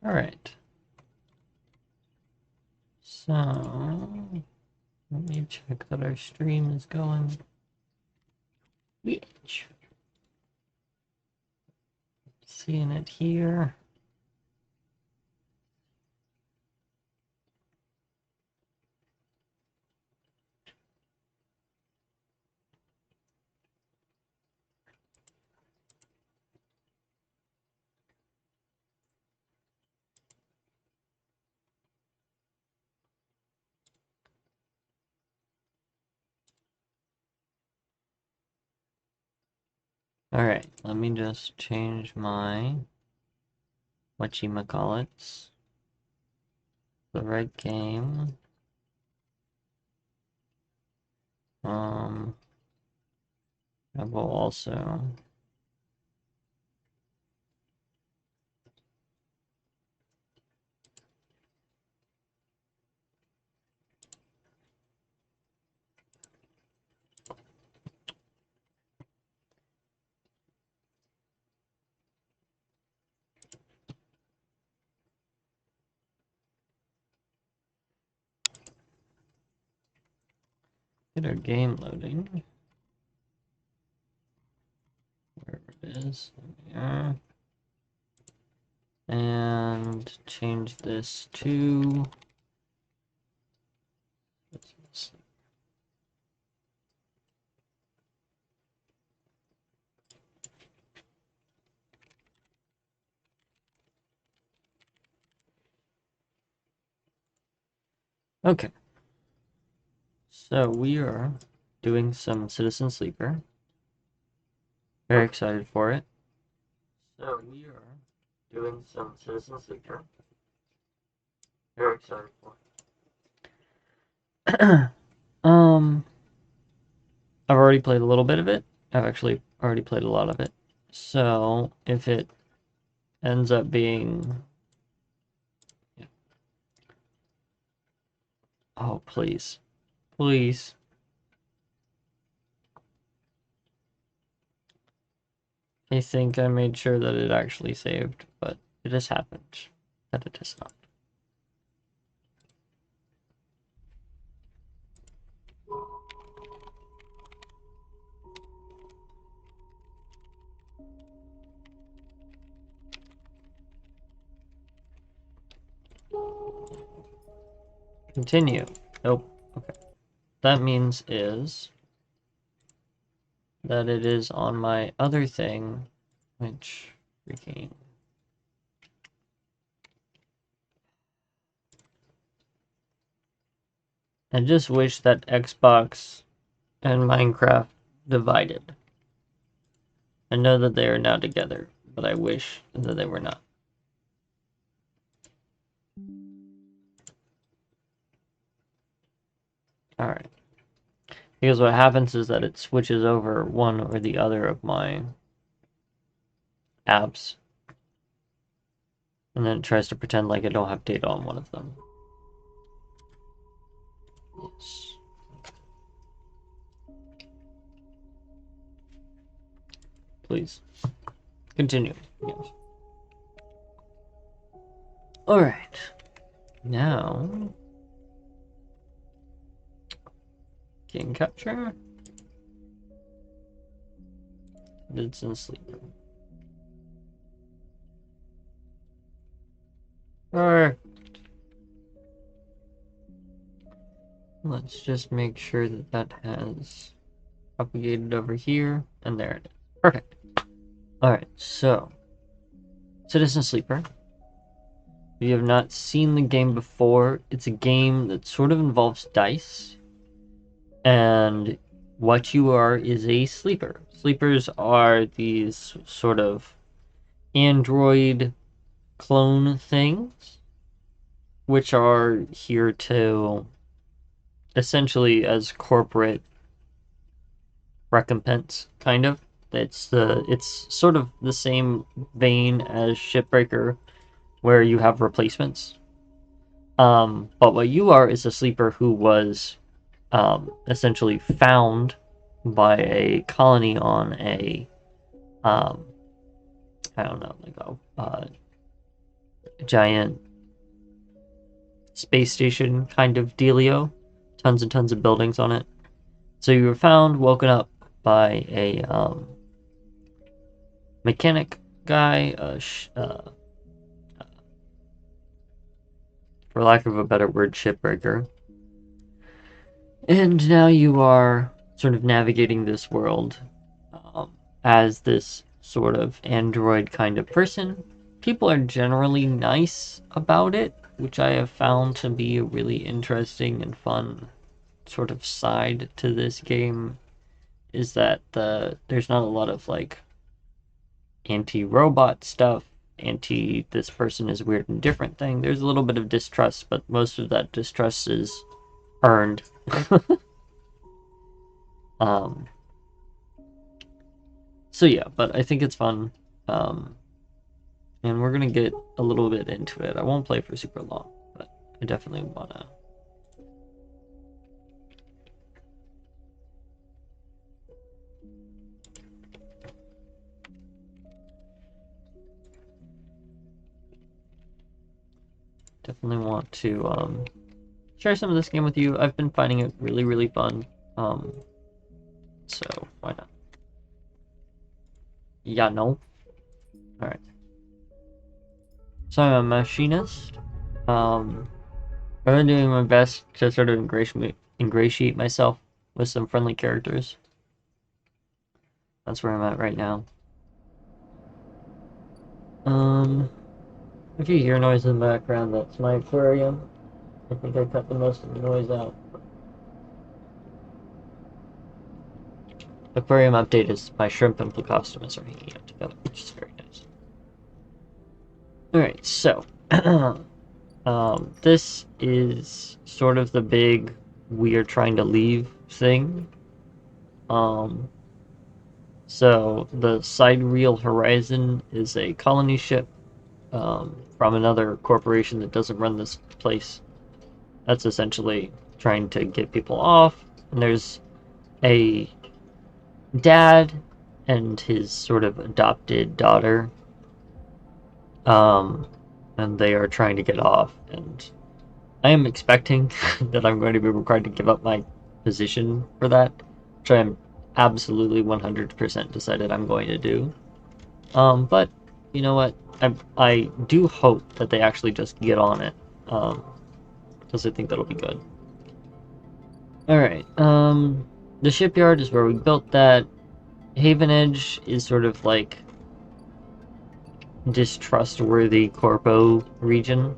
Alright. So, let me check that our stream is going. Which? Seeing it here. Alright, let me just change my whatchamacallits. The right game. I will also get our game loading. Wherever it is. There we are. And change this to okay. So we are doing some Citizen Sleeper. Very excited for it. So we are doing some Citizen Sleeper. Very excited for it. I've already played a little bit of it. I've actually already played a lot of it. So if it ends up being... Yeah. Oh, please. Please. I think I made sure that it actually saved, but it has happened that it has not. Continue. Nope. Okay. That means is that it is on my other thing, which freaking... I just wish that Xbox and Minecraft divided. I know that they are now together, but I wish that they were not. Alright. Because what happens is that it switches over one or the other of my apps. And then it tries to pretend like I don't have data on one of them. Yes. Please. Continue. Yes. Alright. Now... Game capture. Citizen Sleeper. Alright. Let's just make sure that that has propagated over here, and there it is. Perfect. Alright, so Citizen Sleeper. If you have not seen the game before, it's a game that sort of involves dice. And what you are is a sleeper. Sleepers are these sort of android clone things, which are here to essentially as corporate recompense, kind of. It's sort of the same vein as Shipbreaker, where you have replacements. But what you are is a sleeper who was essentially found by a colony on a I don't know, like giant space station kind of dealio. Tons and tons of buildings on it. So you were found, woken up by a mechanic guy, for lack of a better word, shipbreaker. And now you are sort of navigating this world as this sort of android kind of person. People are generally nice about it, which I have found to be a really interesting and fun sort of side to this game, is that there's not a lot of like anti-robot stuff, anti this person is weird and different thing. There's a little bit of distrust, but most of that distrust is earned. So yeah, but I think it's fun. And we're gonna get a little bit into it. I won't play for super long, but I definitely wanna. Definitely want to share some of this game with you. I've been finding it really, really fun. So why not? Yeah, no. Alright. So I'm a machinist. I've been doing my best to sort of ingratiate myself with some friendly characters. That's where I'm at right now. If you hear noise in the background, that's my aquarium. I think I cut the most of the noise out. Aquarium update is my shrimp and Plecostomus are hanging out together, which is very nice. Alright, so this is sort of the big we are trying to leave thing. So the Sidereal Horizon is a colony ship from another corporation that doesn't run this place. That's essentially trying to get people off. And there's a dad and his sort of adopted daughter. And they are trying to get off. And I am expecting that I'm going to be required to give up my position for that, which I am absolutely 100% decided I'm going to do. But you know what? I do hope that they actually just get on it, because I think that'll be good. Alright, the shipyard is where we built that. Haven Edge is sort of like distrustworthy corpo region.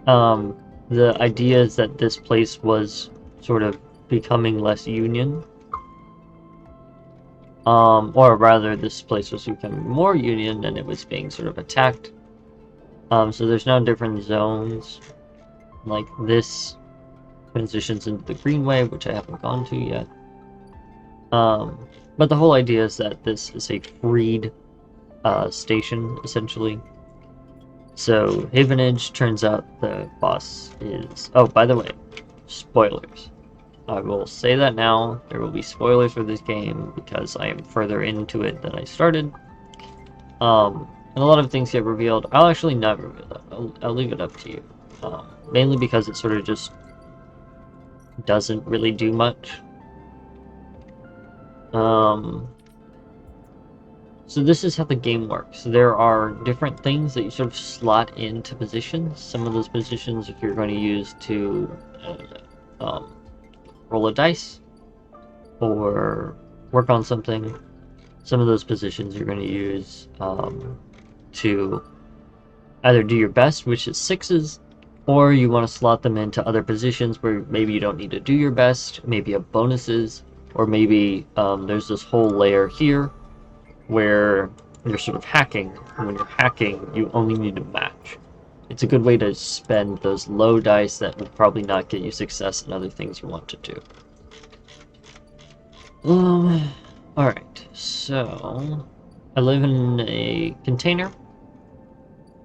The idea is that this place was sort of becoming less union. Or rather, this place was becoming more union and it was being sort of attacked. So there's now different zones. Like this transitions into the Greenway, which I haven't gone to yet. But the whole idea is that this is a freed station, essentially. So Havenage, turns out the boss is... Oh, by the way, spoilers. I will say that now. There will be spoilers for this game because I am further into it than I started. And a lot of things get revealed. I'll actually not reveal that. I'll leave it up to you. Mainly because it sort of just doesn't really do much. So this is how the game works. There are different things that you sort of slot into positions. Some of those positions, if you're going to use to roll a dice or work on something, some of those positions you're going to use to either do your best, which is sixes, or you want to slot them into other positions where maybe you don't need to do your best, maybe you have bonuses, or maybe there's this whole layer here where you're sort of hacking, and when you're hacking, you only need to match. It's a good way to spend those low dice that will probably not get you success in other things you want to do. Alright, so I live in a container.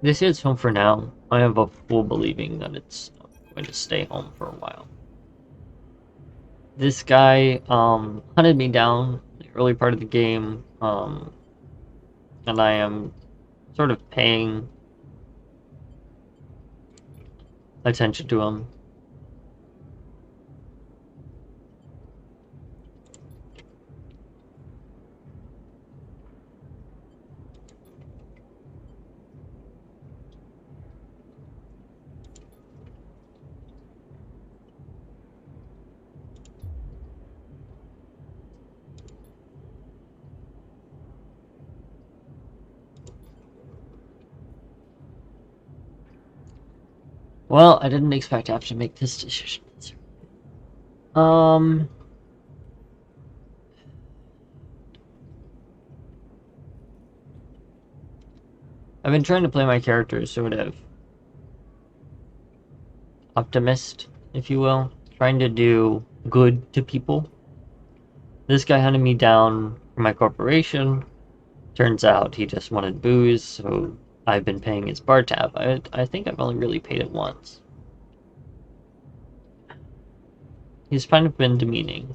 This is home for now. I have a full believing that it's going to stay home for a while. This guy hunted me down in the early part of the game, and I am sort of paying attention to him. Well, I didn't expect to have to make this decision. Um, I've been trying to play my character sort of optimist, if you will, trying to do good to people. This guy hunted me down for my corporation. Turns out he just wanted booze, so I've been paying his bar tab. I think I've only really paid it once. He's kind of been demeaning.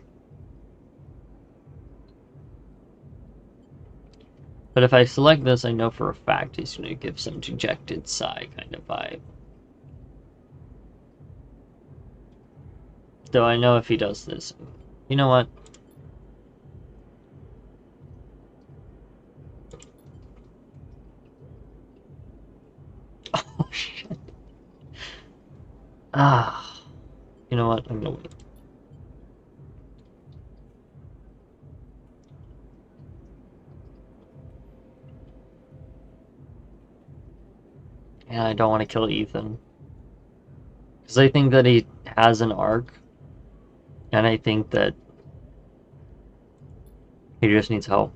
But if I select this, I know for a fact he's going to give some dejected sigh kind of vibe. Though I know if he does this, you know what? Oh shit. Ah, you know what? I'm gonna wait. And I don't want to kill Ethan. Because I think that he has an arc. And I think that he just needs help.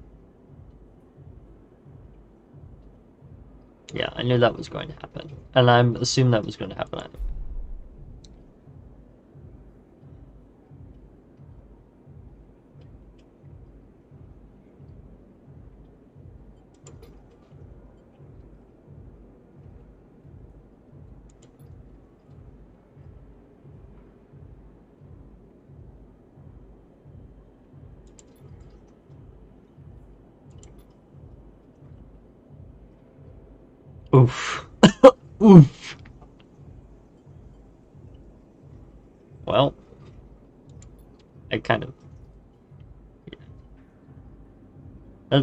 Yeah, I knew that was going to happen. And I assumed that was going to happen. Oof. Oof. Well, I kind of...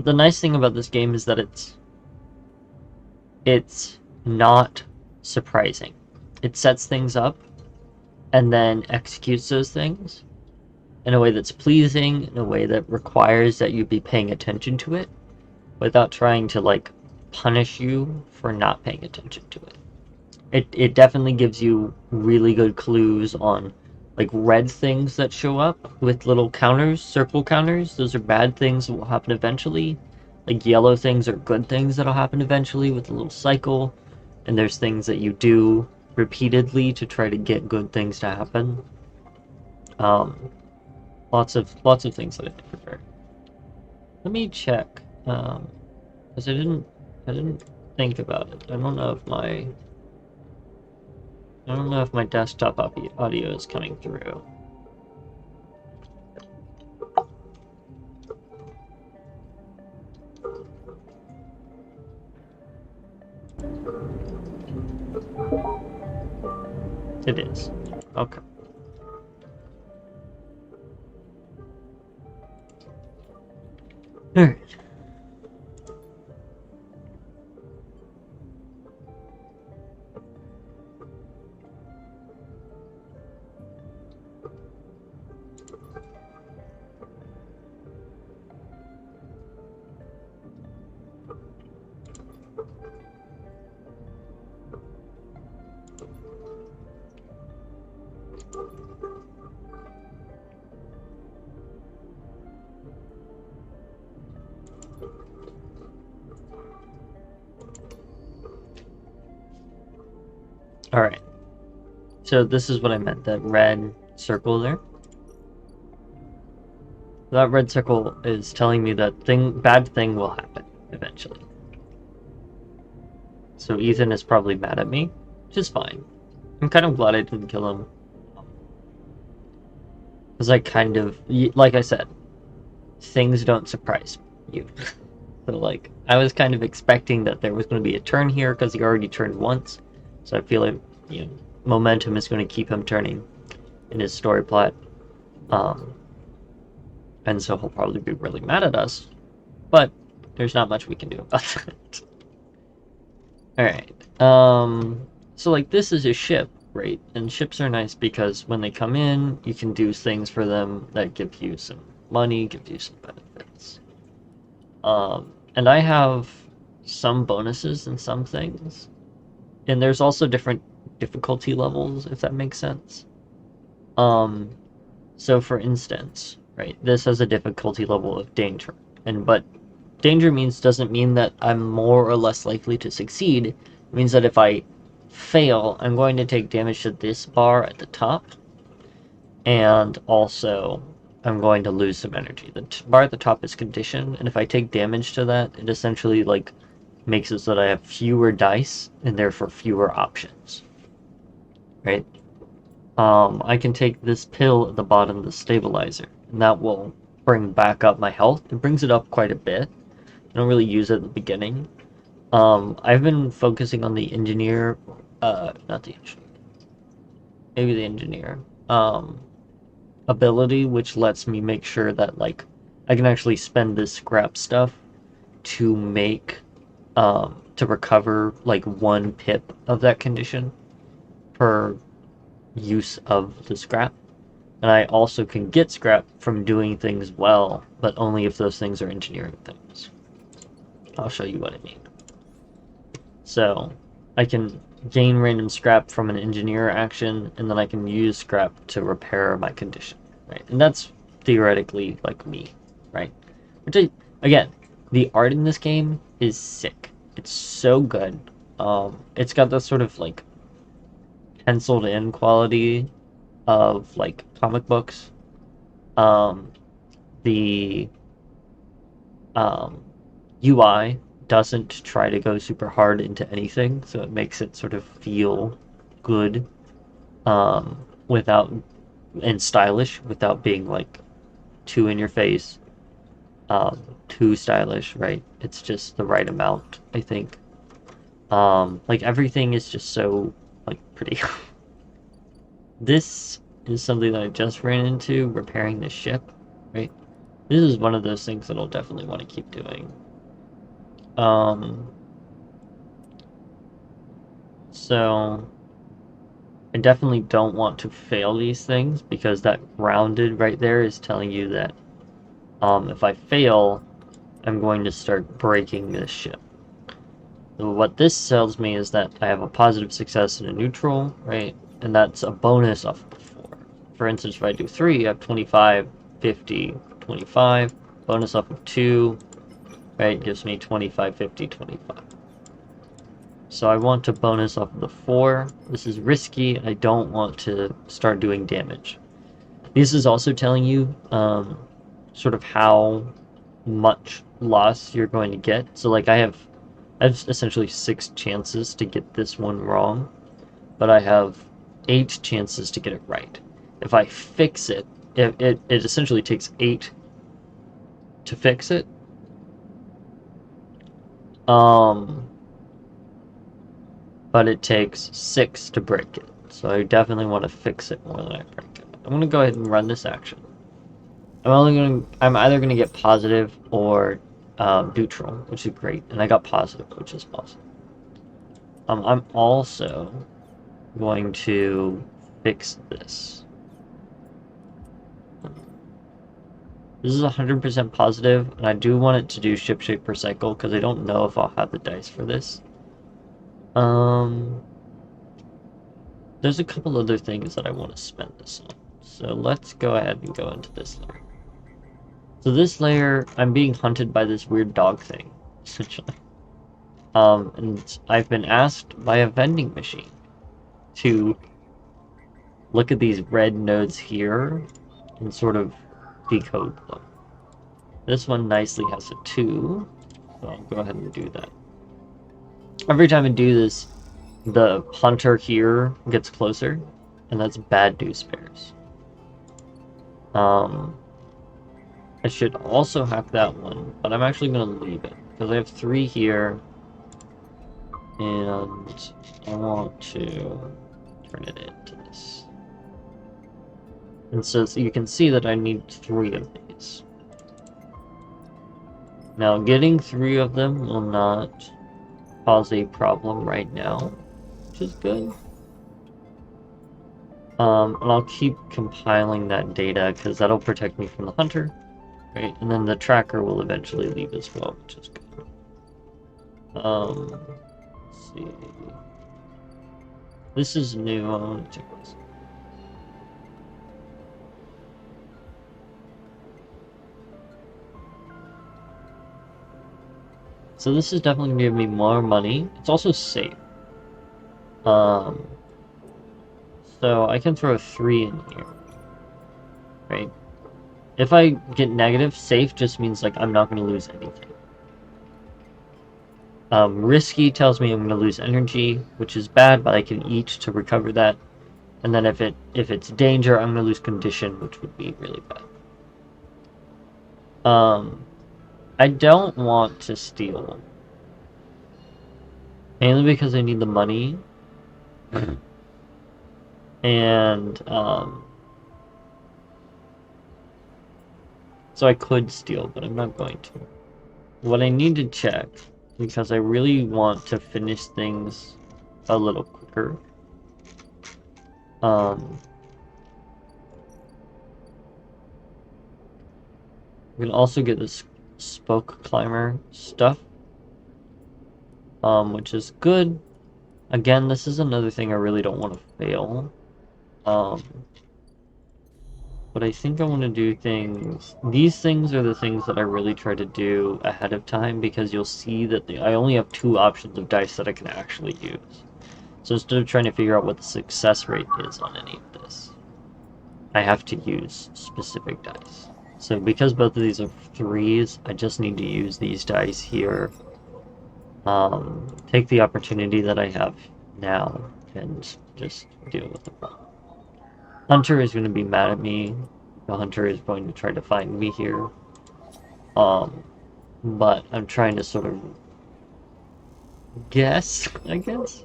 The nice thing about this game is that it's not surprising. It sets things up and then executes those things in a way that's pleasing, in a way that requires that you be paying attention to it without trying to like punish you for not paying attention to it. It definitely gives you really good clues on like red things that show up with little counters, circle counters. Those are bad things that will happen eventually. Like yellow things are good things that'll happen eventually with a little cycle. And there's things that you do repeatedly to try to get good things to happen. Um, lots of things that I prefer. Let me check, because I didn't think about it. I don't know if my desktop audio is coming through. It is. Okay. Alright. Alright. So this is what I meant, that red circle there. That red circle is telling me that bad thing will happen eventually. So Ethan is probably mad at me, which is fine. I'm kind of glad I didn't kill him. Because I kind of, like I said, things don't surprise you. So like, I was kind of expecting that there was going to be a turn here because he already turned once. So I feel like, you know, momentum is going to keep him turning in his story plot. Um, and so he'll probably be really mad at us, but there's not much we can do about that. Alright, so like this is a ship, right? And ships are nice because when they come in, you can do things for them that give you some money, give you some benefits. And I have some bonuses and some things. And there's also different difficulty levels, if that makes sense. Um, so for instance, right, this has a difficulty level of danger. But danger doesn't mean that I'm more or less likely to succeed. It means that if I fail, I'm going to take damage to this bar at the top, and also I'm going to lose some energy. The bar at the top is conditioned, and if I take damage to that, it essentially like makes it so that I have fewer dice and therefore fewer options. Right? I can take this pill at the bottom of the stabilizer, and that will bring back up my health. It brings it up quite a bit. I don't really use it at the beginning. I've been focusing on the engineer, not the engineer, maybe the engineer, ability, which lets me make sure that, like, I can actually spend this scrap stuff to make, to recover, like, 1 pip of that condition per use of the scrap. And I also can get scrap from doing things well, but only if those things are engineering things. I'll show you what I mean. So I can gain random scrap from an engineer action, and then I can use scrap to repair my condition, right? And that's theoretically like me, right? Again, the art in this game is sick. It's so good. It's got this sort of like penciled in quality of like comic books. The UI doesn't try to go super hard into anything, so it makes it sort of feel good, without and stylish without being like too in your face, too stylish, right? It's just the right amount, I think. Like everything is just so like pretty. This is something that I just ran into repairing the ship, right? This is one of those things that I'll definitely want to keep doing. So I definitely don't want to fail these things because that grounded right there is telling you that if I fail, I'm going to start breaking this ship. So what this tells me is that I have a positive success and a neutral, right? And that's a bonus off of 4. For instance, if I do 3, I have 25, 50, 25. Bonus off of 2, right, gives me 25, 50, 25. So I want to bonus off of the 4. This is risky. I don't want to start doing damage. This is also telling you sort of how much loss you're going to get. So like I have essentially 6 chances to get this one wrong, but I have 8 chances to get it right. If I fix it, it essentially takes 8 to fix it. But it takes 6 to break it. So I definitely want to fix it more than I break it. I'm gonna go ahead and run this action. I'm either gonna get positive or neutral, which is great, and I got positive, which is awesome. I'm also going to fix this. This is 100% positive, and I do want it to do ship shape per cycle because I don't know if I'll have the dice for this. There's a couple other things that I want to spend this on. So let's go ahead and go into this layer. So this layer, I'm being hunted by this weird dog thing, essentially. And I've been asked by a vending machine to look at these red nodes here and sort of decode them. This one nicely has a 2, so I'll go ahead and do that. Every time I do this, the hunter here gets closer, and that's bad news bears. I should also hack that one, but I'm actually going to leave it, because I have 3 here, and I want to turn it into this. And so you can see that I need 3 of these. Now, getting 3 of them will not cause a problem right now, which is good. And I'll keep compiling that data because that'll protect me from the hunter, right? And then the tracker will eventually leave as well, which is good. Let's see. This is new. I want to check this. So this is definitely gonna give me more money. It's also safe. So I can throw a 3 in here, right? If I get negative, safe just means like I'm not going to lose anything. Risky tells me I'm going to lose energy, which is bad, but I can eat to recover that. And then if it's danger, I'm going to lose condition, which would be really bad. I don't want to steal, mainly because I need the money, and so I could steal, but I'm not going to. What I need to check, because I really want to finish things a little quicker. We can also get this spoke climber stuff, which is good. Again, this is another thing I really don't want to fail. But I think I want to do things. These things are the things that I really try to do ahead of time because you'll see that I only have 2 options of dice that I can actually use. So instead of trying to figure out what the success rate is on any of this, I have to use specific dice. So because both of these are 3s, I just need to use these dice here. Take the opportunity that I have now and just deal with the problem. Hunter is going to be mad at me. The hunter is going to try to find me here. But I'm trying to sort of guess, I guess,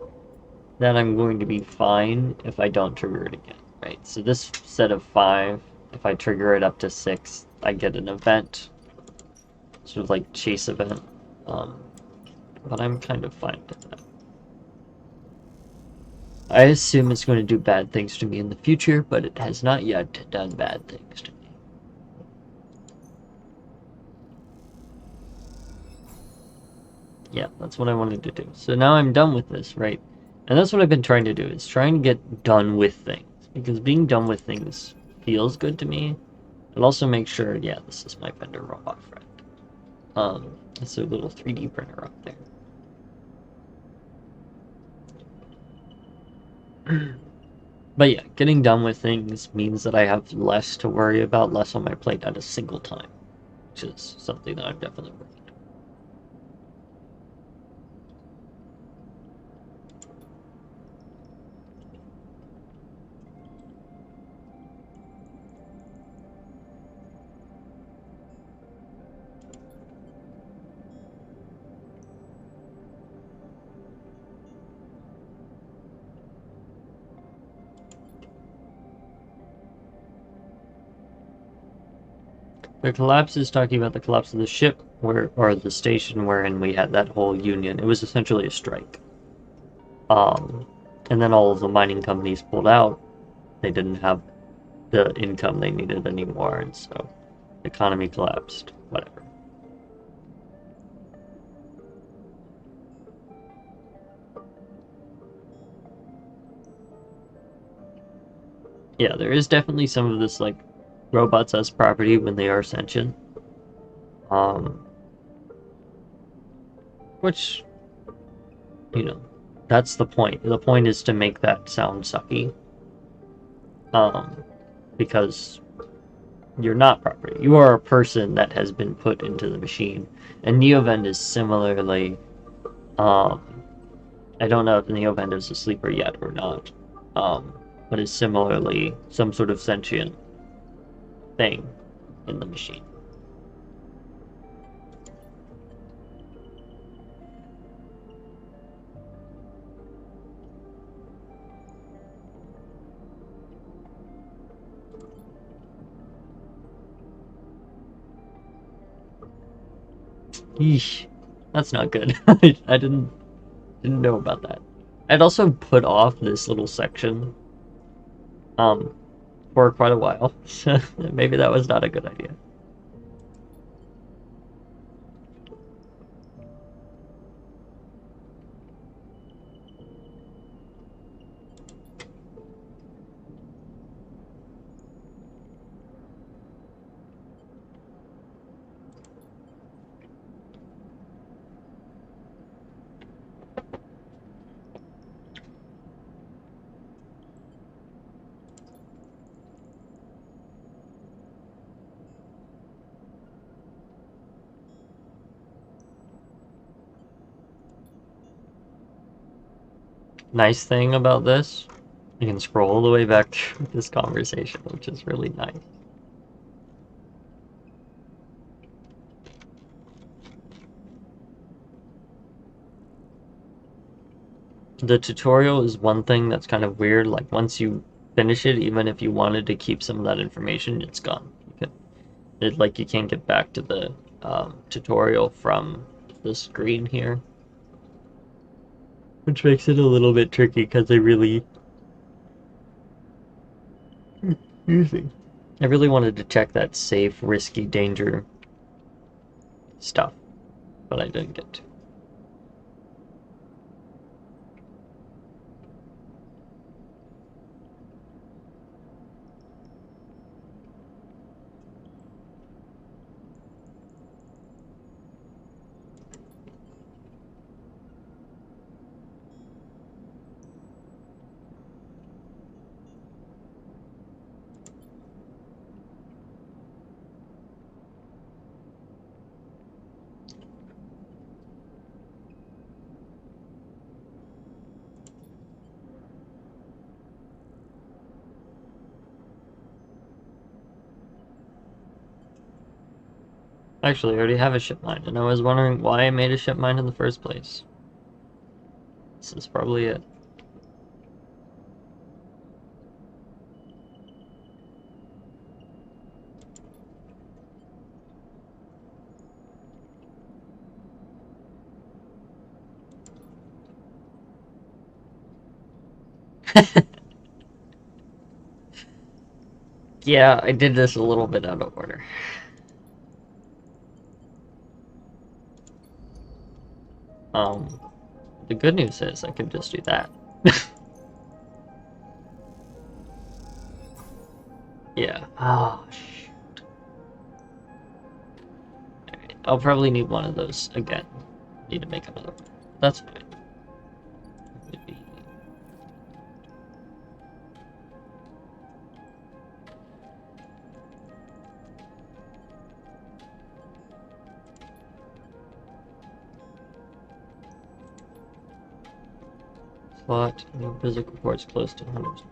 that I'm going to be fine if I don't trigger it again, right? So this set of 5, if I trigger it up to 6, I get an event, sort of like chase event, but I'm kind of fine with that. I assume it's going to do bad things to me in the future, but it has not yet done bad things to me. Yeah, that's what I wanted to do. So now I'm done with this, right? And that's what I've been trying to do, is trying to get done with things. Because being done with things feels good to me. It also makes sure, yeah, this is my vendor robot friend. It's a little 3D printer up there. But yeah, getting done with things means that I have less to worry about, less on my plate at a single time, which is something that I'm definitely working on. The collapse is talking about the collapse of the ship, or the station wherein we had that whole union. It was essentially a strike. And then all of the mining companies pulled out. They didn't have the income they needed anymore, and so the economy collapsed. Whatever. Yeah, there is definitely some of this, like, robots as property when they are sentient. Which, you know, that's the point. The point is to make that sound sucky. Because you're not property. You are a person that has been put into the machine. And Neovend is similarly, um, I don't know if Neovend is a sleeper yet or not, but is similarly some sort of sentient thing in the machine. Yeesh. That's not good. I didn't know about that. I'd also put off this little section um for quite a while. So maybe that was not a good idea. Nice thing about this, you can scroll all the way back through this conversation, which is really nice. The tutorial is one thing that's kind of weird. Like once you finish it, even if you wanted to keep some of that information, it's gone. You can't get back to the tutorial from the screen here, which makes it a little bit tricky because I really wanted to check that safe, risky, danger stuff, but I didn't get to. Actually, I already have a ship mine, and I was wondering why I made a ship mine in the first place. This is probably it. Yeah, I did this a little bit out of order. Um, the good news is I can just do that. Yeah. Oh, shoot. Alright, I'll probably need one of those again. Need to make another one. That's fine. Maybe. Slot, no physical ports close to 100%.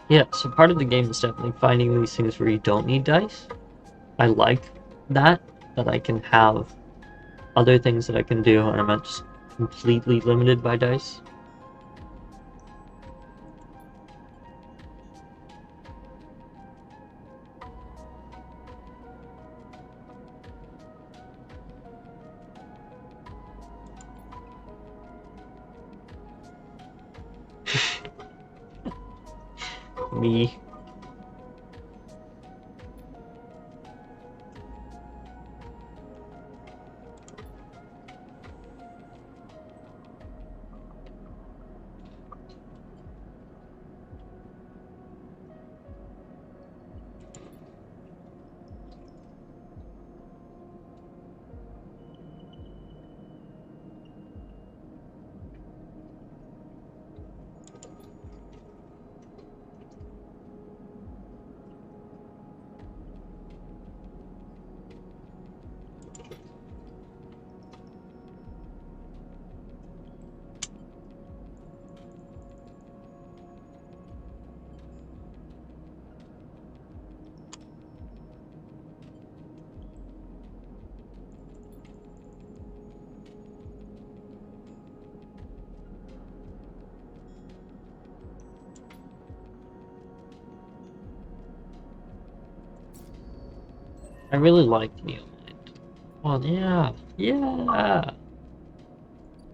Yeah, so part of the game is definitely finding these things where you don't need dice. I like that, that I can have other things that I can do and I'm not just completely limited by dice. Me. I really liked Neomite. Well, yeah, yeah.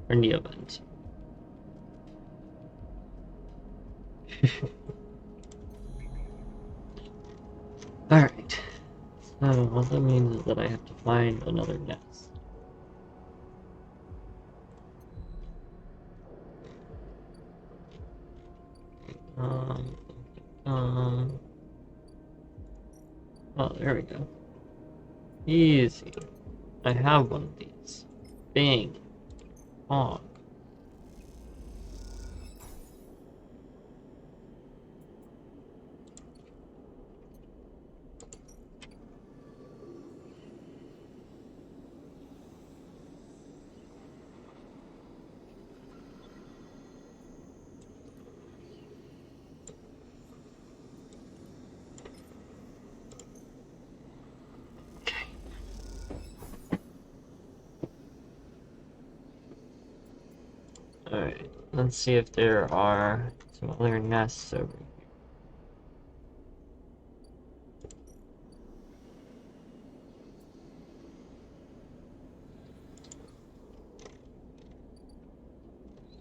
Or Neovent. Alright. So, what that means is that I have to find another nest. Um, um, oh, there we go. Easy. I have one of these. Bing. Bong. Alright, let's see if there are some other nests over here.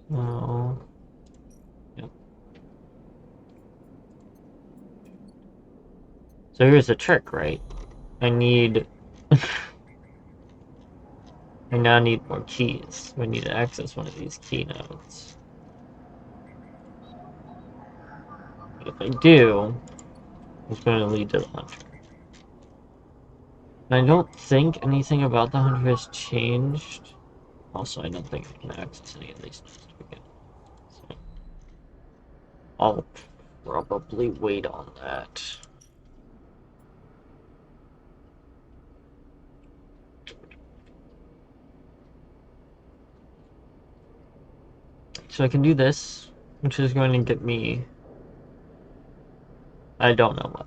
So, yep. So here's the trick, right? I need... I now need more keys. We need to access one of these key nodes. But if I do, it's going to lead to the hunter. And I don't think anything about the hunter has changed. Also, I don't think I can access any of these nodes again. So, I'll probably wait on that. So I can do this, which is going to get me... I don't know what.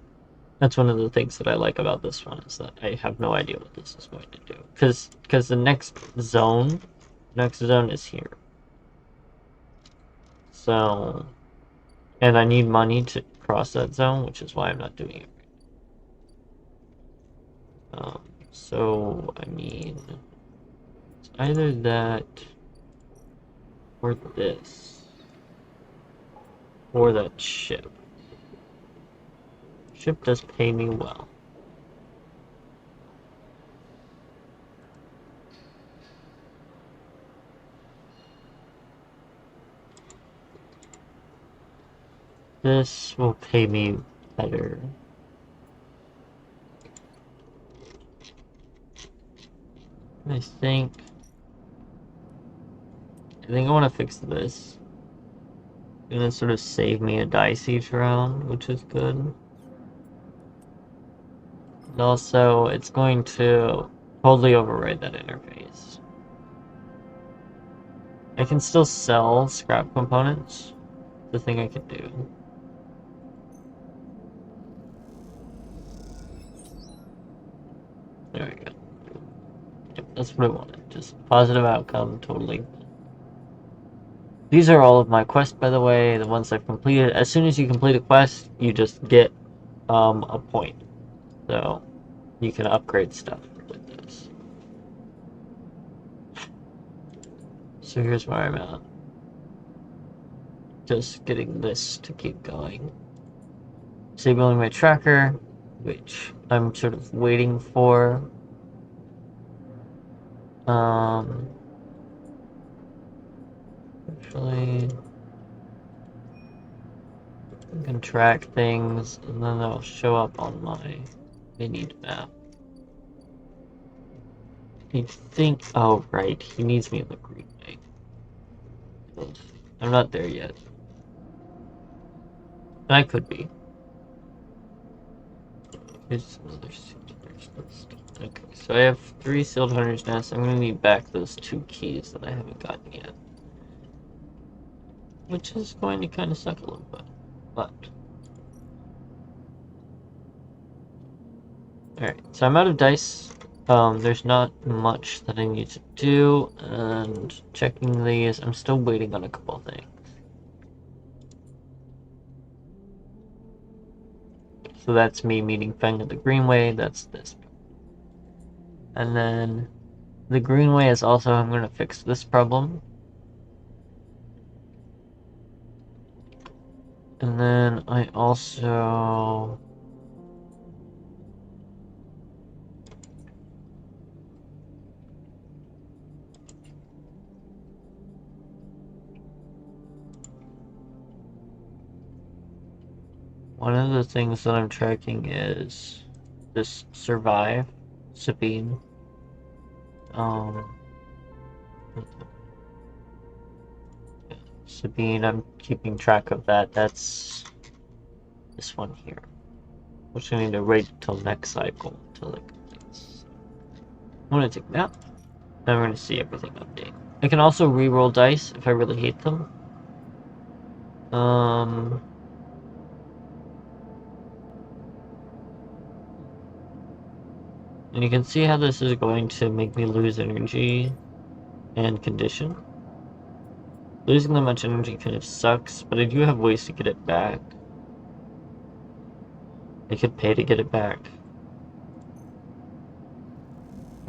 That's one of the things that I like about this one, is that I have no idea what this is going to do. Because the next zone is here. So, and I need money to cross that zone, which is why I'm not doing it. So, I mean, it's either that, or this, or that ship. Ship does pay me well. This will pay me better. I think I want to fix this. It's gonna sort of save me a dice each round, which is good. And also, it's going to totally override that interface. I can still sell scrap components. The thing I could do. There we go. Yep, that's what I wanted. Just positive outcome, totally. These are all of my quests, by the way, the ones I've completed. As soon as you complete a quest, you just get a point. So, you can upgrade stuff with this. So here's where I'm at. Just getting this to keep going. Disabling my tracker, which I'm sort of waiting for. Actually, I can track things, and then they'll show up on my mini map. I think, oh right, he needs me in the greenway. I'm not there yet. And I could be. Here's some other sealed hunters nest. Okay, so I have 3 sealed hunters nests. I'm gonna need back those 2 keys that I haven't gotten yet. Which is going to kind of suck a little bit. But. Alright, so I'm out of dice. There's not much that I need to do, and checking these, I'm still waiting on a couple things. So that's me meeting Feng at the Greenway, that's this. And then the green way is also I'm going to fix this problem. And then I also... One of the things that I'm tracking is this survive, Sabine. Sabine, I'm keeping track of that. That's this one here. Which I need to wait until next cycle until it completes. I'm gonna take that. I'm gonna see everything update. I can also re-roll dice if I really hate them. And you can see how this is going to make me lose energy and condition. Losing that much energy kind of sucks, but I do have ways to get it back. I could pay to get it back.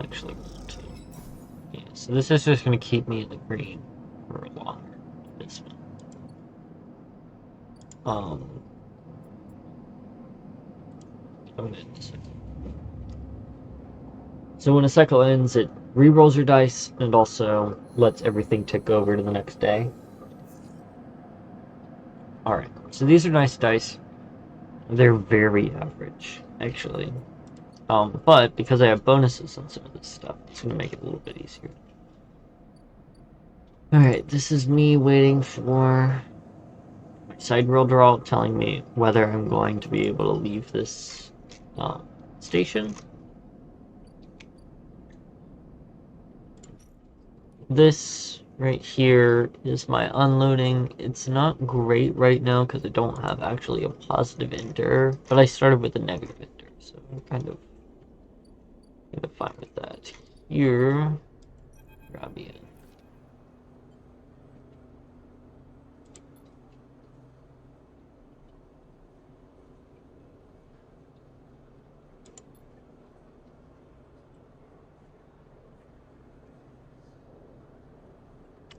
Actually, want to. Yeah, so this is just going to keep me in the green for longer. This one. I'm gonna end this one. So when a cycle ends, it re-rolls your dice and also lets everything tick over to the next day. Alright, so these are nice dice. They're very average, actually. But because I have bonuses on some of this stuff, it's going to make it a little bit easier. Alright, this is me waiting for my side roll draw telling me whether I'm going to be able to leave this station. This right here is my unloading. It's not great right now because I don't have actually a positive ender, but I started with a negative ender, so I'm kind of fine with that. Here, grab you.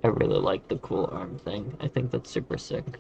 I really like the cool arm thing. I think that's super sick.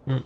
Mm.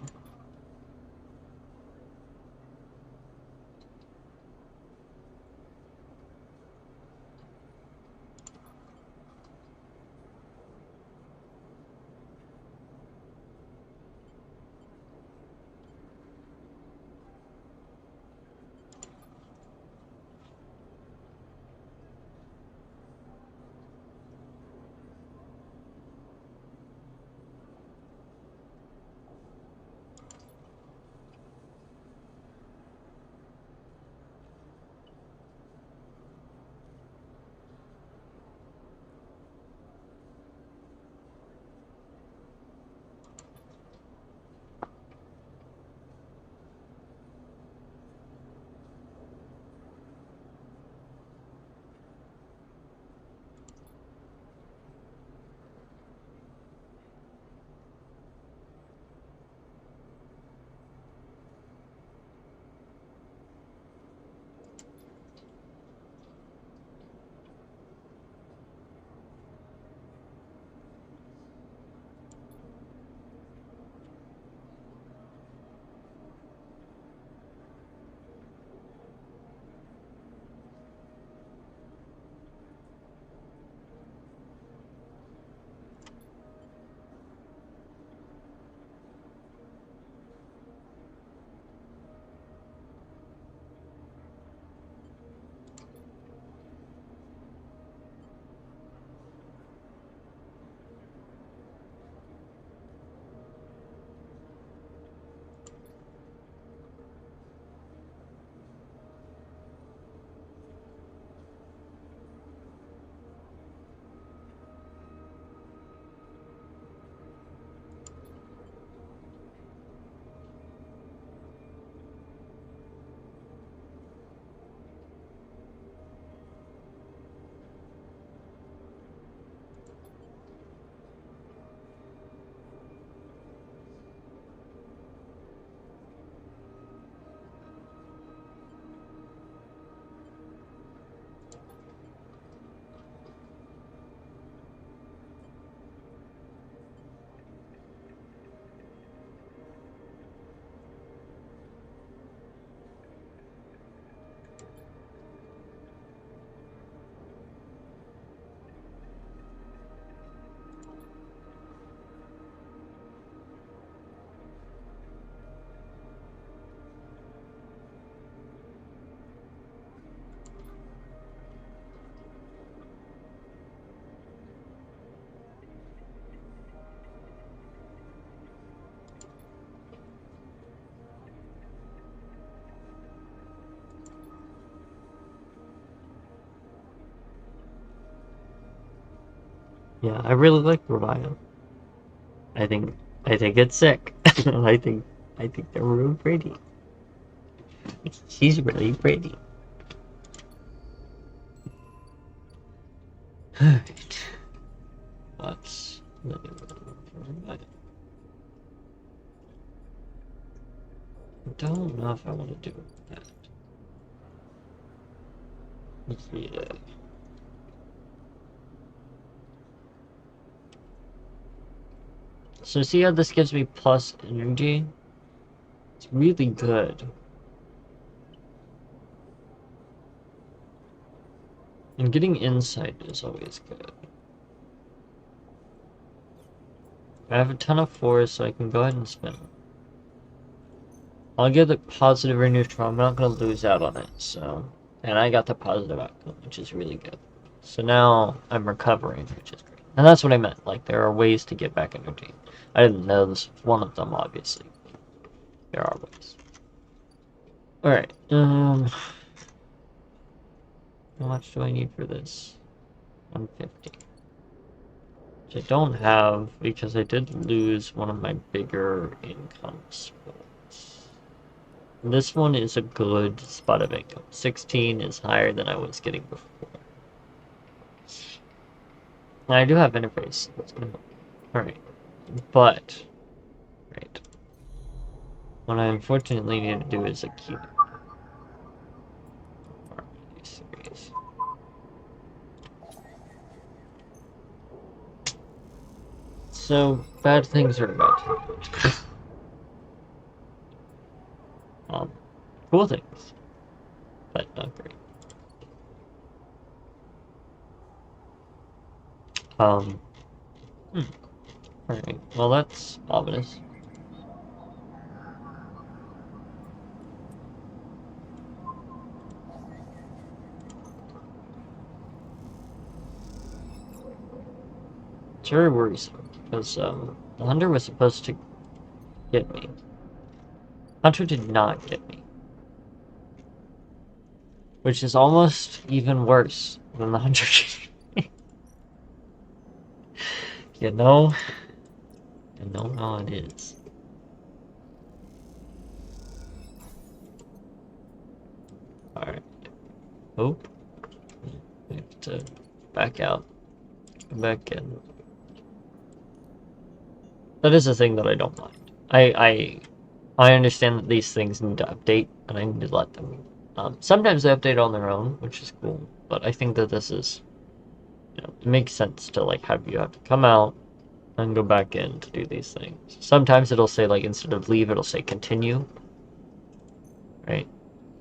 Yeah, I really like Rebio. I think it's sick. I think they're really pretty. She's really pretty. Alright. Let's I don't know if I want to do that. Yeah. So see how this gives me plus energy? It's really good. And getting insight is always good. I have a ton of fours, so I can go ahead and spin. I'll get the positive or neutral. I'm not going to lose out on it, so... And I got the positive outcome, which is really good. So now I'm recovering, which is great. And that's what I meant. Like, there are ways to get back energy. I didn't know this was one of them, obviously. There are ways. Alright, how much do I need for this? 150. Which I don't have, because I did lose one of my bigger income spots. This one is a good spot of income. 16 is higher than I was getting before. And I do have interface. That's gonna help. Alright. But, right. What I unfortunately need to do is a key. So, bad things are about to happen. Cool things, but not great. Um, Alright, well that's ominous. It's very worrisome, because, the hunter was supposed to get me. Hunter did not get me. Which is almost even worse than the hunter getting me. You know? You know how it is. Alright. Oh. I have to back out. Come back in. That is a thing that I don't mind. I understand that these things need to update, and I need to let them. Sometimes they update on their own, which is cool. But I think that this is, it makes sense to like have to come out and go back in to do these things. Sometimes it'll say like instead of leave, it'll say continue, right?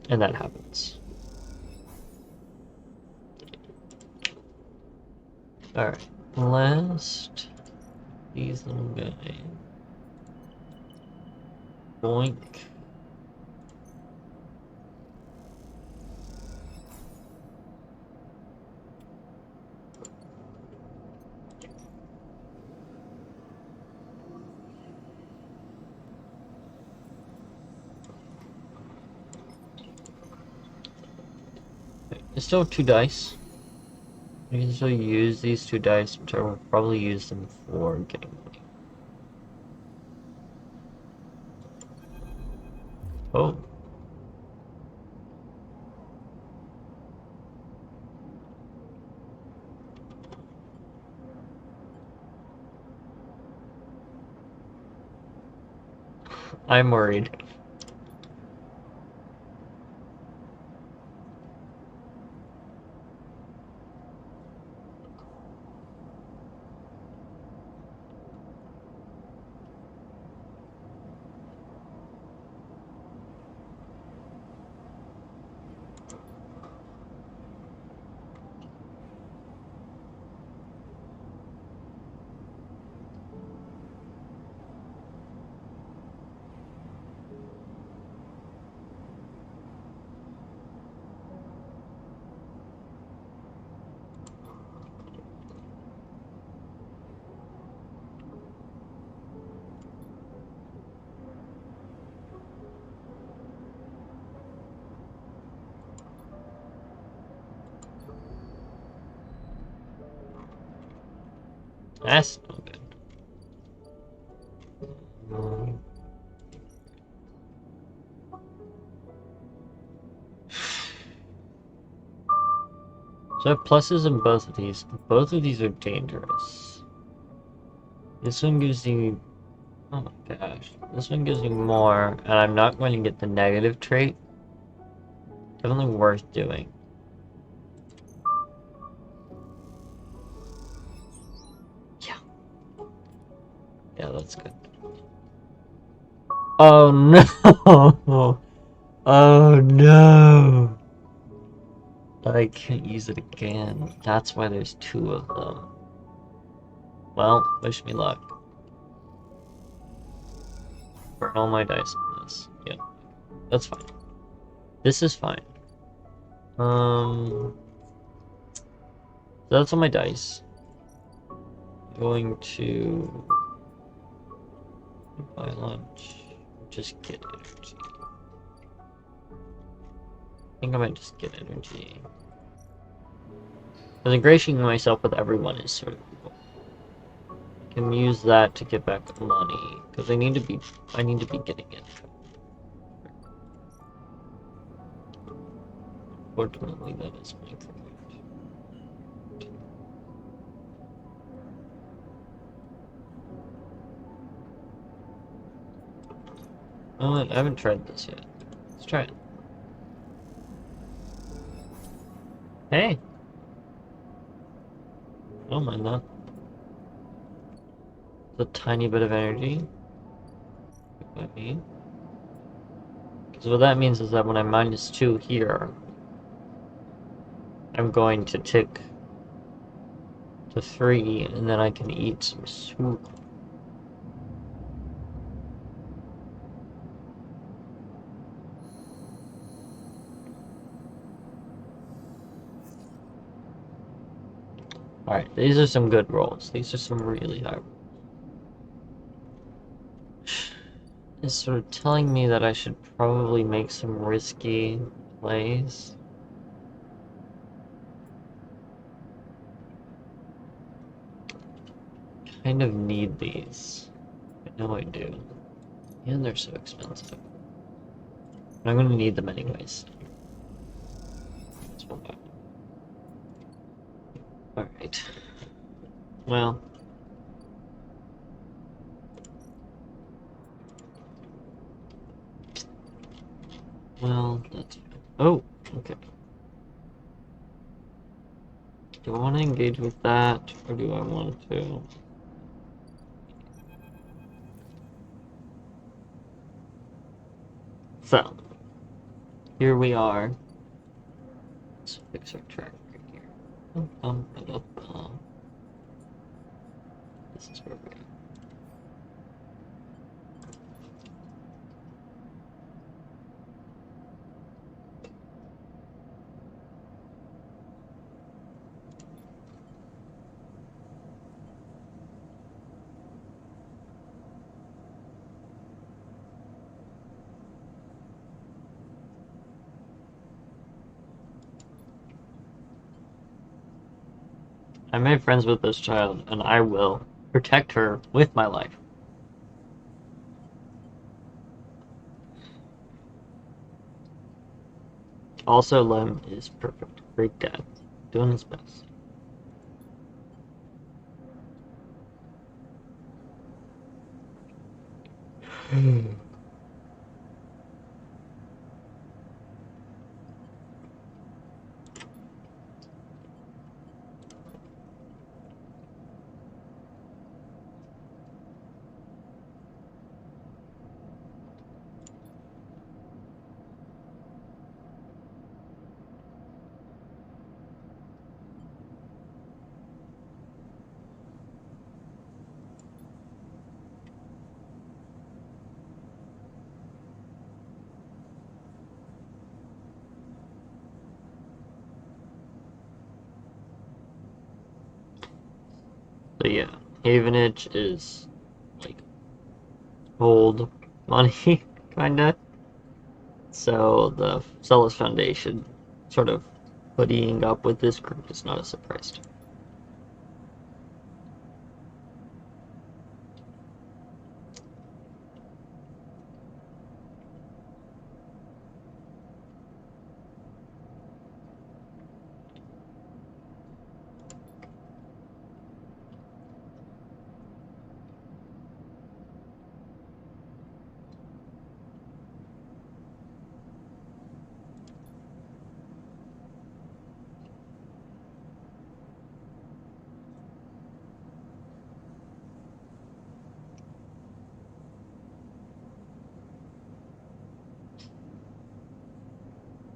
And that happens. All right, last these little guys. Boink. I still have 2 dice. I can still use these 2 dice, which I will probably use them for getting money. Oh. I'm worried. That's no good. Um, So I have pluses in both of these. Both of these are dangerous. This one gives you... Oh my gosh. This one gives you more, and I'm not going to get the negative trait. Definitely worth doing. Yeah. Yeah, that's good. Oh no! Oh no! I can't use it again. That's why there's two of them. Well, wish me luck. Burn all my dice on this. Yeah, that's fine. This is fine. So that's all my dice. I'm going to buy lunch. Just get energy. I think I might just get energy. Because ingratiating myself with everyone is sort of cool. I can use that to get back money. Because I need to be getting it. Fortunately, that is my correct. Oh, I haven't tried this yet. Let's try it. Hey! I don't mind that. It's a tiny bit of energy. What I mean. Because what that means is that when I'm -2 here, I'm going to tick to 3, and then I can eat some soup. Alright, these are some good rolls. These are some really high rolls. It's sort of telling me that I should probably make some risky plays. Kind of need these. I know I do. And they're so expensive. But I'm gonna need them anyways. Alright. Well. Well, that's... Oh, okay. Do I want to engage with that, or do I want to... So, here we are. Let's fix our track right here. This is where we're at. I made friends with this child, and I will protect her with my life. Also, Lem is perfect. Great dad. Doing his best. So yeah, Havenage is like old money, kinda. So the Celis Foundation sort of buddying up with this group is not a surprise to me.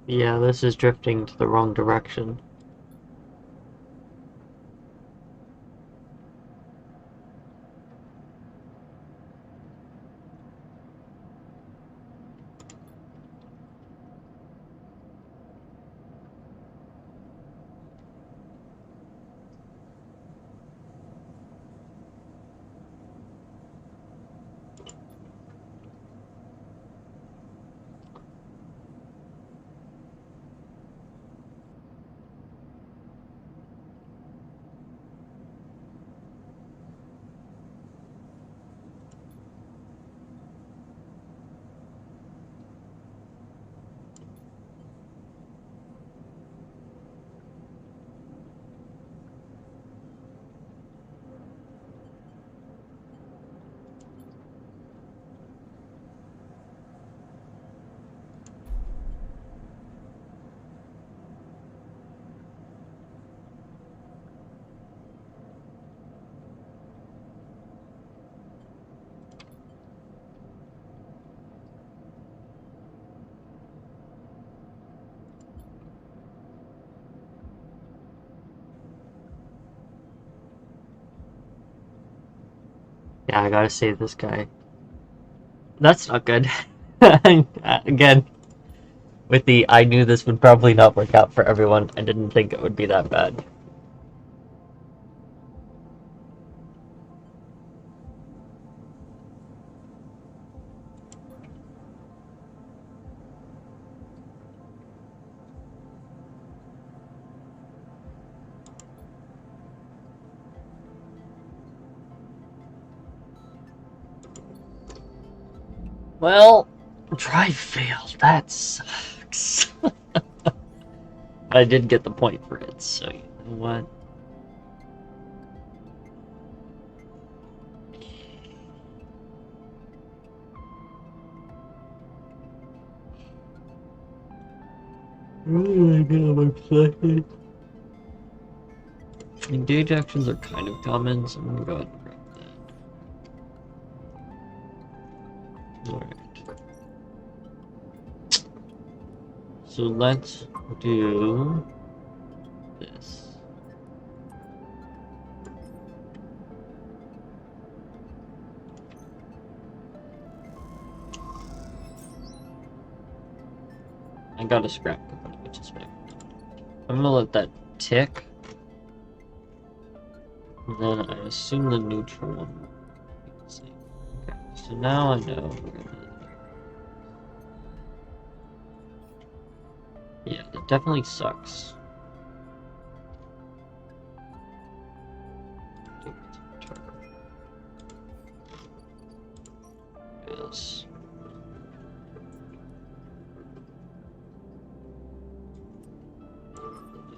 Yeah, this is drifting to the wrong direction. Yeah, I gotta save this guy. That's not good. Again, with the I knew this would probably not work out for everyone, I didn't think it would be that bad. Well, drive failed. That sucks. I did get the point for it, so you know what? Oh my god, I'm excited. Engage actions are kind of common, so I'm gonna go ahead and grab that. Alright. So let's do this. I got a scrap component, which is fine. I'm gonna let that tick. And then I assume the neutral one will be the same. Okay, so now I know we're gonna. Yeah, that definitely sucks. Yes.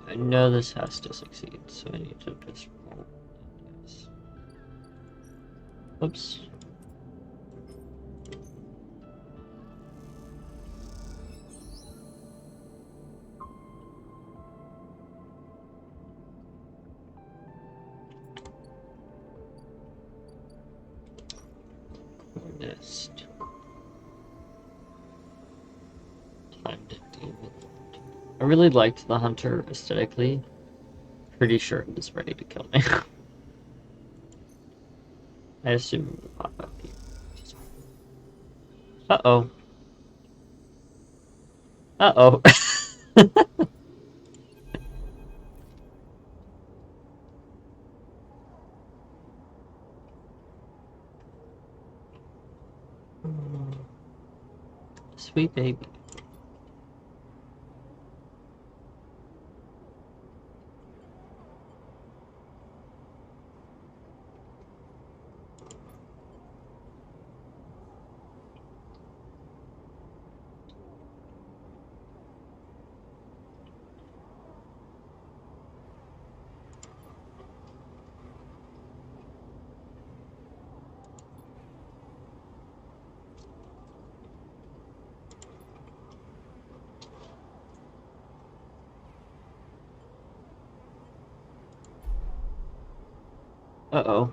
I know this has to succeed, so I need to just roll. Yes. Oops. Nest. Timed demon. I really liked the hunter aesthetically. Pretty sure it was ready to kill me. I assume it would pop up here. Uh-oh. Uh-oh. Sweet baby. Uh-oh.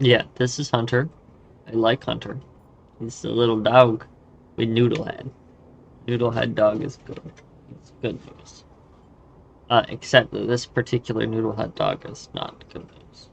Yeah, this is Hunter. I like Hunter. He's a little dog. with Noodlehead. Noodlehead dog is good. It's good news. Except that this particular Noodlehead dog is not good news.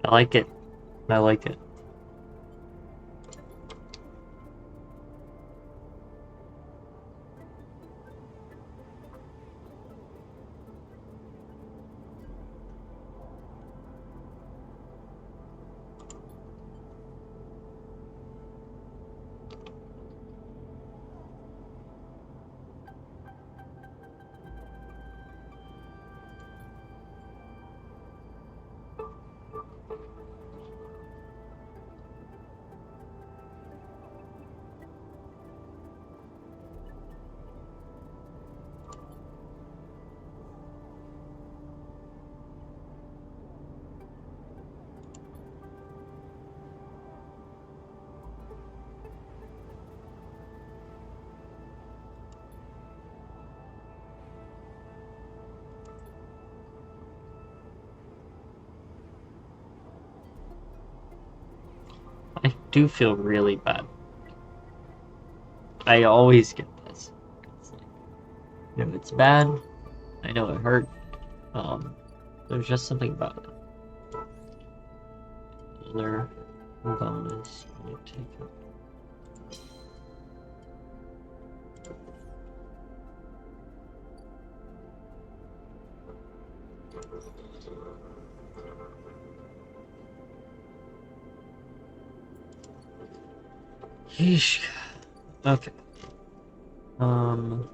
I like it. I like it. I do feel really bad. I always get this. It's like, it's bad. I know it hurt. There's just something about it. Another bonus. Let me take it. Yeesh. Okay. Alright,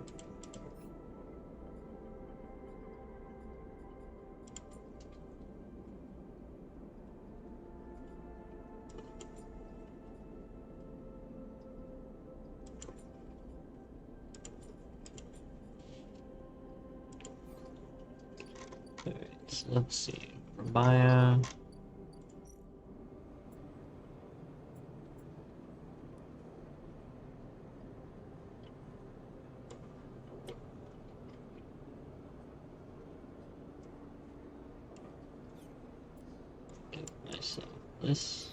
so let's see. Rabaya. this.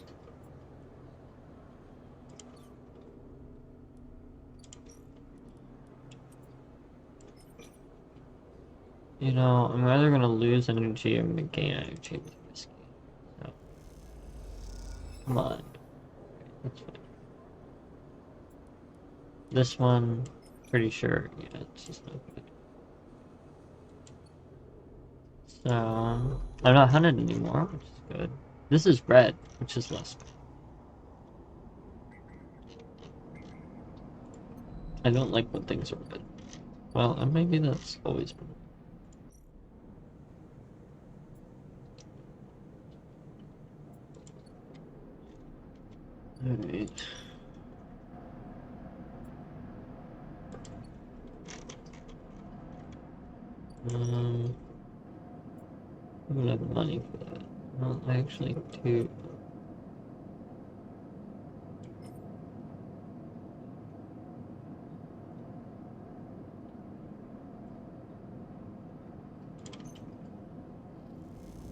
You know, I'm either gonna lose energy or I'm gonna gain energy with this game. So, come on. That's fine. This one, pretty sure, yeah, it's just not good. So, I'm not hunted anymore, which is good. This is red, which is less good. I don't like when things are red. Well, and maybe that's always been. Alright. I don't have money for that. Well, I actually do.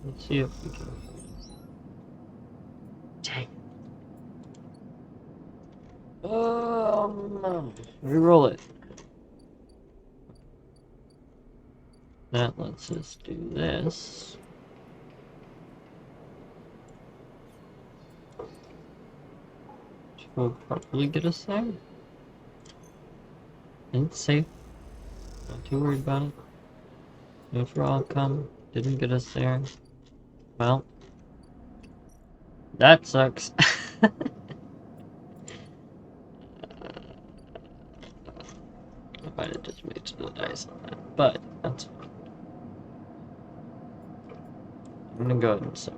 Let's see if we can. Dang. Reroll it. That lets us do this. Which will probably get us there. It's safe. Not too worried about it. Neutral outcome. Didn't get us there. Well. That sucks. I might have just made to the dice on that. But, that's fine. I'm gonna go ahead and suffer.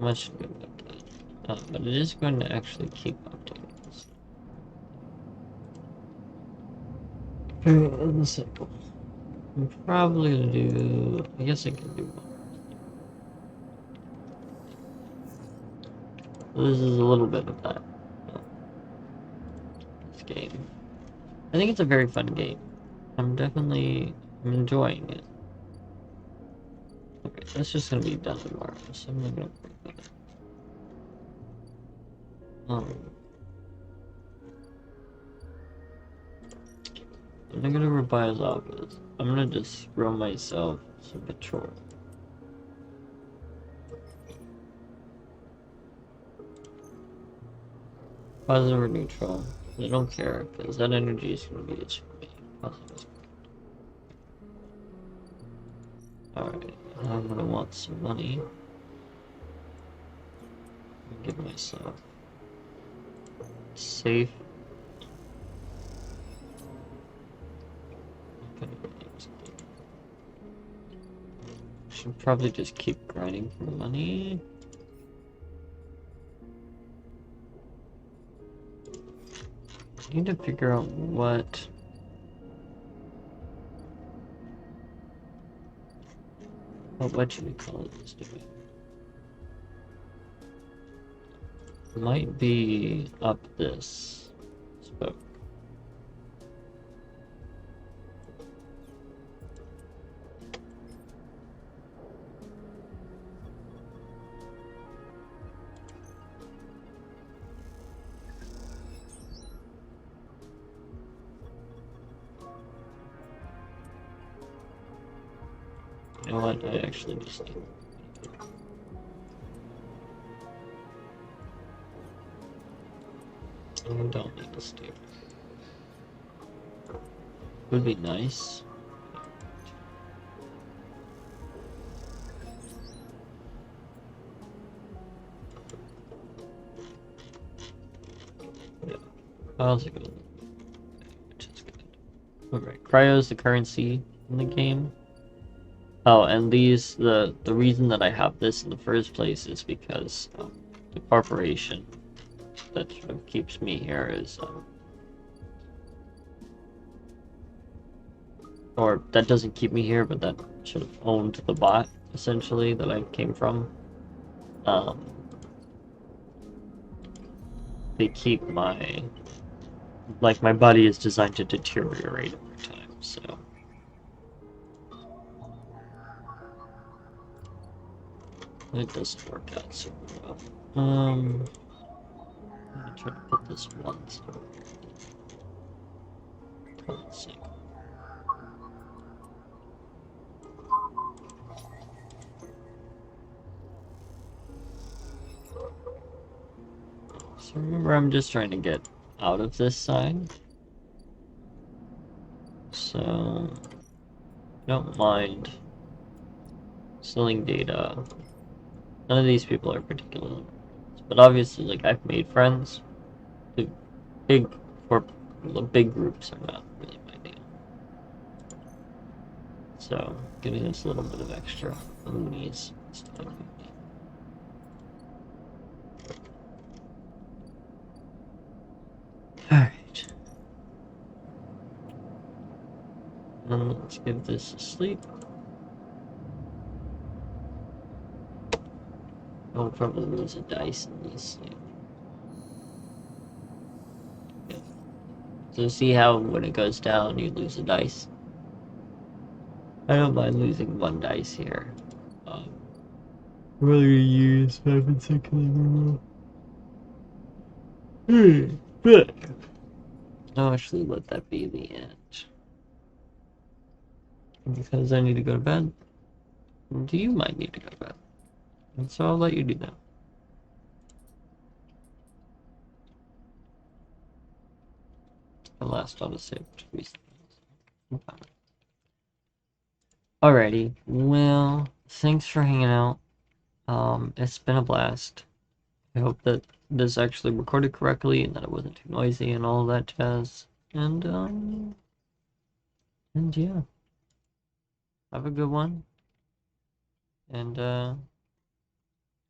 Much should be updated. But it is going to actually keep updating this. In the cycle. I'm probably gonna do. I guess I can do one. This is a little bit of that. This game. I think it's a very fun game. I'm enjoying it. Okay, that's just gonna be done tomorrow, so I'm not gonna worry about it. I'm not gonna revise office. I'm gonna just throw myself some patrol. Positive or neutral? I don't care, because that energy is gonna be itchy for me. Positive is good. Alright, I'm gonna want some money. Give myself safe. Should probably just keep grinding for money. I need to figure out what should we call it is doing. Might be up this spoke. You know what? I actually just need. I don't need a steer. Would be nice. Yeah. How's it going? Which is good. Alright, cryo is the currency in the game. Oh, and the reason that I have this in the first place is because the corporation that sort of keeps me here is, or that doesn't keep me here, but that should have owned the bot, essentially, that I came from. they keep my my body is designed to deteriorate over time, so it doesn't work out super well. I'm gonna try to put this one stuff. Let's see. So remember, I'm just trying to get out of this side. So don't mind stealing data. None of these people are particularly friends, but obviously, like I've made friends. The big for big groups are not really my deal. So giving us a little bit of extra loonies this time. Alright. And let's give this a sleep. I'll probably lose a dice in this sleep. Yeah. So see how when it goes down you lose a dice? I don't mind losing one dice here. What are you use 5 and 6 in a row? But I'll actually let that be the end. Because I need to go to bed. Do you might need to go to bed? And so I'll let you do that. The last autosave recently. Okay. Alrighty. Well, thanks for hanging out. It's been a blast. I hope that this actually recorded correctly and that it wasn't too noisy and all that jazz. And yeah. Have a good one. And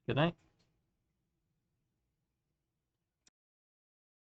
good night.